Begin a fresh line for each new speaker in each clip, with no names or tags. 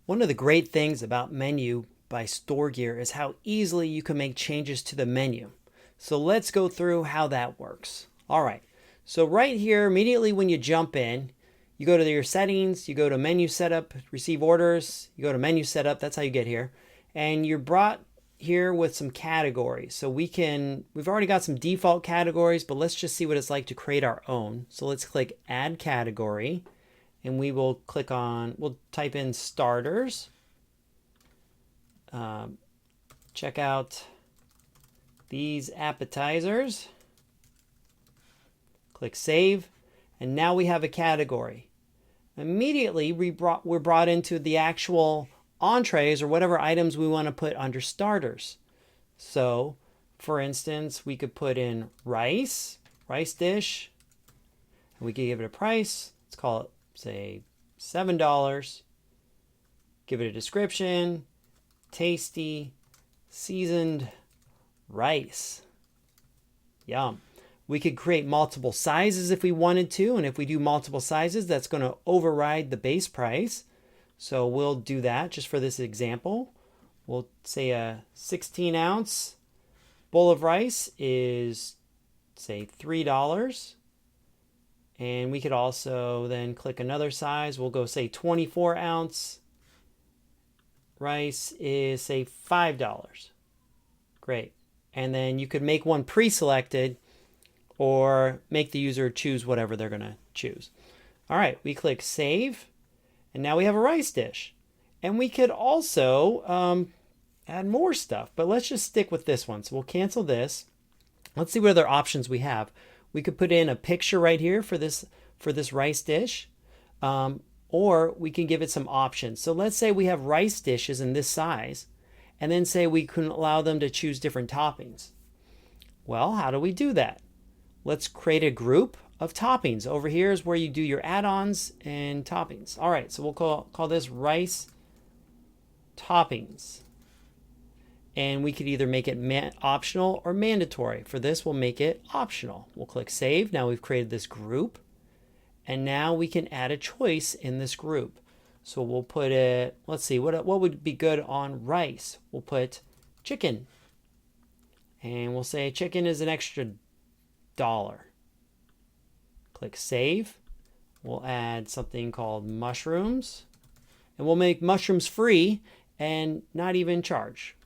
One of the great things about Menu by StoreGear is how easily you can make changes to the menu. So let's go through how that works. All right, so right here, immediately when you jump in, you go to your settings, you go to menu setup, receive orders, you go to menu setup, that's how you get here. And you're brought here with some categories. So we've already got some default categories, but let's just see what it's like to create our own. So let's click add category. And we will we'll type in starters. Check out these appetizers. Click save. And now we have a category. Immediately, we're brought into the actual entrees or whatever items we want to put under starters. So, for instance, we could put in rice dish. And we could give it a price. Let's call it, say, $7. Give it a description. Tasty, seasoned rice. Yum. We could create multiple sizes if we wanted to, and if we do multiple sizes, that's going to override the base price. So we'll do that just for this example. We'll say a 16-ounce bowl of rice is, say, $3. And we could also then click another size. We'll go, say, 24-ounce rice is, say, $5. Great. And then you could make one pre-selected or make the user choose whatever they're going to choose. All right, we click save, and now we have a rice dish. And we could also add more stuff, but let's just stick with this one. So we'll cancel this. Let's see what other options we have. We could put in a picture right here for this rice dish, or we can give it some options. So let's say we have rice dishes in this size, and then say we can allow them to choose different toppings. Well, how do we do that? Let's create a group of toppings. Over here is where you do your add-ons and toppings. All right, so we'll call this rice toppings. And we could either make it optional or mandatory. For this, we'll make it optional. We'll click save. Now we've created this group. And now we can add a choice in this group. So we'll put it, let's see, what would be good on rice? We'll put chicken. And we'll say chicken is an extra $1. Click save. We'll add something called mushrooms. And we'll make mushrooms free and not even charge.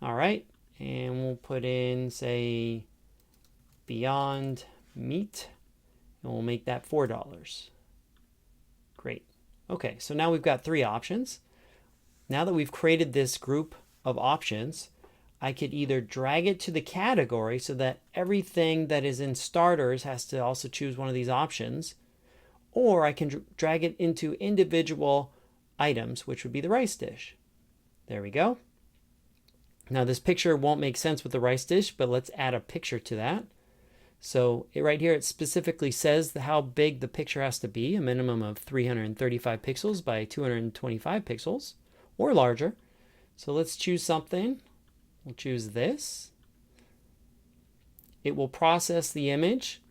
All right, and we'll put in, say, Beyond Meat, and we'll make that $4. Great. Okay, so now we've got 3 options. Now that we've created this group of options, I could either drag it to the category so that everything that is in starters has to also choose one of these options, or I can drag it into individual items, which would be the rice dish. There we go. Now this picture won't make sense with the rice dish, but let's add a picture to that. So right here it specifically says how big the picture has to be, a minimum of 335 pixels by 225 pixels or larger. So let's choose something. We'll choose this. It will process the image,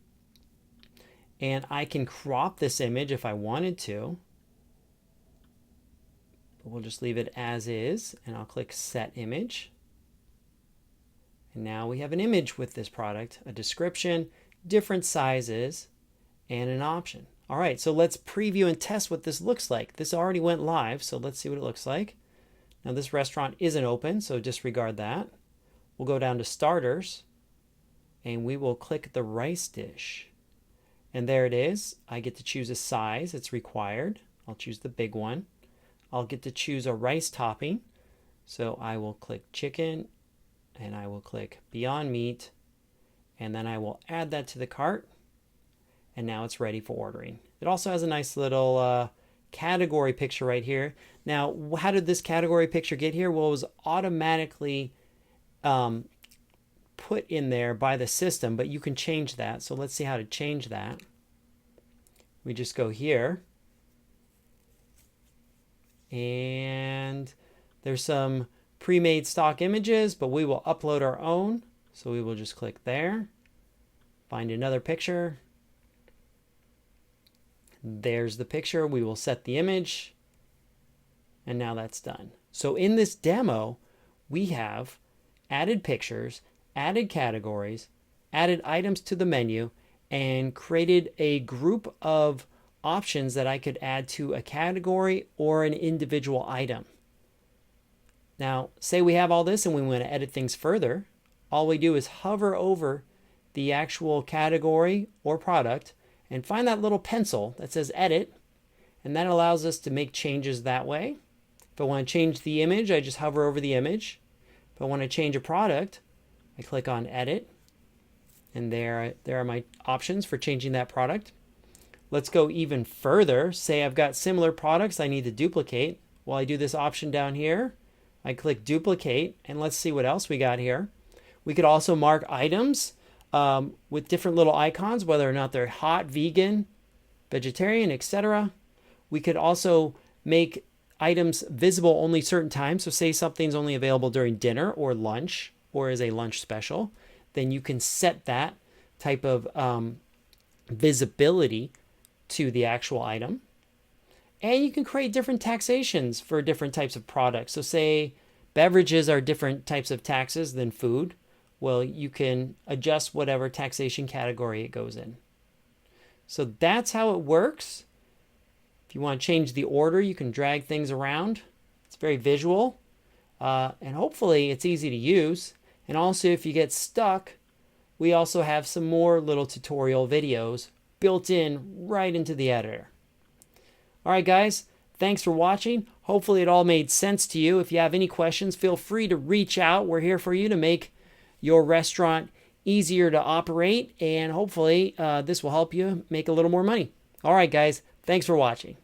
and I can crop this image if I wanted to. But we'll just leave it as is, and I'll click Set Image. And now we have an image with this product, a description, different sizes, and an option. All right, so let's preview and test what this looks like. This already went live, so let's see what it looks like. Now this restaurant isn't open, so disregard that. We'll go down to starters, and we will click the rice dish. And there it is. I get to choose a size. It's required. I'll choose the big one. I'll get to choose a rice topping. So I will click chicken, and I will click Beyond Meat, and then I will add that to the cart, and now it's ready for ordering. It also has a nice little category picture right here. Now, how did this category picture get here? Well, it was automatically put in there by the system, but you can change that. So let's see how to change that. We just go here, and there's some pre-made stock images, but we will upload our own. So we will just click there, find another picture. There's the picture. We will set the image. And now that's done. So in this demo, we have added pictures, added categories, added items to the menu, and created a group of options that I could add to a category or an individual item. Now, say we have all this and we want to edit things further. All we do is hover over the actual category or product and find that little pencil that says edit, and that allows us to make changes that way. If I want to change the image, I just hover over the image. If I want to change a product, I click on edit, and there are my options for changing that product. Let's go even further. Say I've got similar products I need to duplicate. Well, I do this option down here. I click duplicate, and let's see what else we got here. We could also mark items with different little icons, whether or not they're hot, vegan, vegetarian, etc. We could also make items visible only certain times. So say something's only available during dinner or lunch or as a lunch special, then you can set that type of visibility to the actual item. And you can create different taxations for different types of products. So say beverages are different types of taxes than food. Well, you can adjust whatever taxation category it goes in. So that's how it works. If you want to change the order, you can drag things around. It's very visual. And hopefully it's easy to use. And also if you get stuck, we also have some more little tutorial videos built in right into the editor. All right, guys, thanks for watching. Hopefully it all made sense to you. If you have any questions, feel free to reach out. We're here for you to make your restaurant easier to operate, and hopefully this will help you make a little more money. All right, guys, thanks for watching.